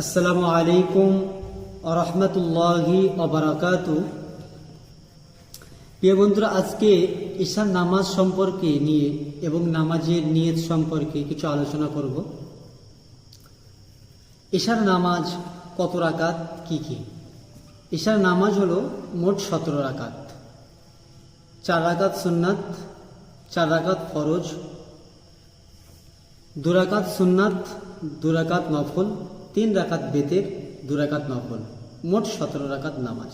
আসসালামু আলাইকুম ওয়া রাহমাতুল্লাহি ওয়া বারাকাতুহু। প্রিয় বন্ধুরা, আজকে ঈশার নামাজ সম্পর্কে নিয়ে এবং নামাজের নিয়ত সম্পর্কে কিছু আলোচনা করব। ঈশার নামাজ কত রাকাত, কি কি? ঈশার নামাজ হলো মোট 17 রাকাত। 4 রাকাত সুন্নাত, 4 রাকাত ফরজ, 2 রাকাত সুন্নাত, 2 রাকাত নফল, 3 রাকাত বেতের, 2 রাকাত নফল, মোট 17 রাকাত নামাজ।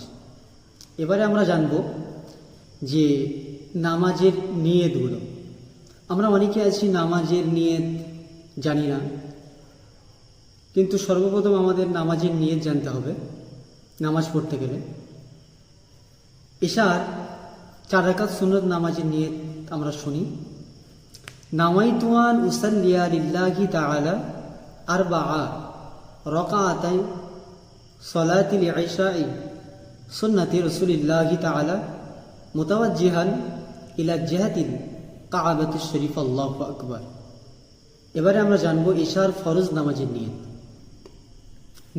এবারে আমরা জানব যে নামাজের নিয়তগুলো। আমরা অনেকে আছি নামাজের নিয়ত জানি না, কিন্তু সর্বপ্রথম আমাদের নামাজের নিয়ত জানতে হবে। নামাজ পড়তে গেলে ঈশার 4 রাকাত সুন্নত নামাজের নিয়ত আমরা শুনি। নাওয়াইতু আন উসাল্লিয়া লিল্লাহি তাআলা আরবাআ রাকাতাই সালাতিল ইশাই সুন্নতি রাসূলিল্লাহি তাআলা মুতাওয়াজ্জিহান ইলা জিহাতিল কাবাতিশ শরীফ। আল্লাহু আকবার। এবারে আমরা জানব ঈশার ফরজ নামাজের নিয়ত।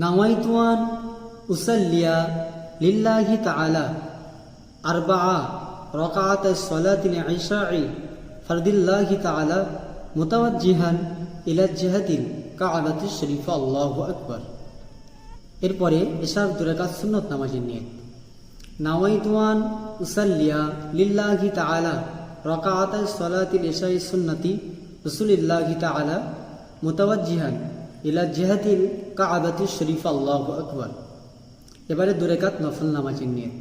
নাওয়াইতু আন উসাল্লিয়া লিল্লাহি তাআলা আরবাআ রাকাতাই সালাতিল ইশাই ফরদিল্লাহি তাআলা মুতাওয়াজ্জিহান ইলা জিহাতিল কাবাতিশ শরীফ। আল্লাহু আকবার। এরপরে ঈশার 2 রাকাত সুন্নত নামাজের নিয়ত। নাওয়াইতু আন উসাল্লিয়া লিল্লাহি তাআলা রাকাতাই সালাতিল ইশাই সুন্নতি রাসূলিল্লাহি তাআলা মুতাওয়াজ্জিহান ইলা জিহাতিল কাবাতিশ শরীফ। আল্লাহু আকবার। এবারে 2 রাকাত নফল নামাজের নিয়ত।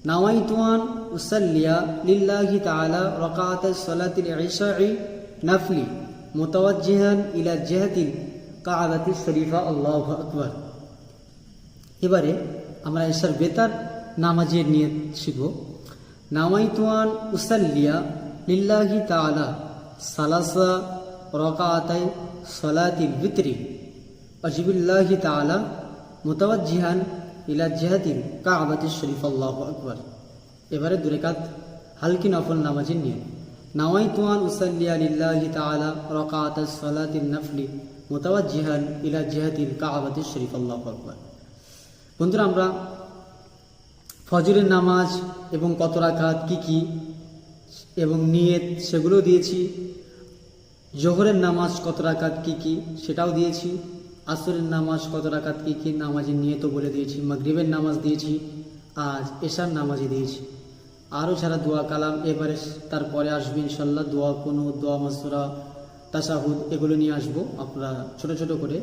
নাওয়াইতু আন উসাল্লিয়া লিল্লাহি তাআলা রাকাতাই সালাতিল ইশাই নাফলি মুতাওয়াজ্জিহান ইলা জিহাতিল কাবাতিশ শরীফ। আল্লাহু আকবার। এবারে আমরা ঈশার বেতার নামাজের নিয়ত শিখব। নাওয়াইতু আন উসাল্লিয়া লিল্লাহি তাআলা সালাসা রাকাতাই সালাতিল বিতরি ওয়াজিবিল্লাহি তাআলা মুতাওয়াজ্জিহান ইলা জিহাতিল কাবাতিশ শরীফ। আল্লাহু আকবার। এবারে 2 রাকাত হালকি নফল নামাজের নিয়ত। নাওয়াইতু আন উসাল্লিয়া লিল্লাহি তাআলা রাকাতাই সালাতিন নাফলি মুতাওয়াজ্জিহান ইলা জিহাতিল কাবাতিশ শরীফ। আল্লাহু আকবার। বন্ধুরা, আমরা ফজরের নামাজ এবং কত রাকাত, কি কি এবং নিয়ত সেগুলো দিয়েছি। জোহরের নামাজ কত রাকাত, কি কি সেটাও দিয়েছি। আসরের নামাজ কত রাকাত, কি কি নামাজের নিয়তও বলে দিয়েছি। মাগরিবের নামাজ দিয়েছি, আজ এশার নামাজে দিয়েছি। আরও যারা দোয়া কালাম এবারে তারপরে আসবে ইনশাল্লাহ। দোয়া কুনুত, দোয়া মাসুরা, তাশাহুদ এগুলো নিয়ে আসবো। আপনারা ছোট ছোট করে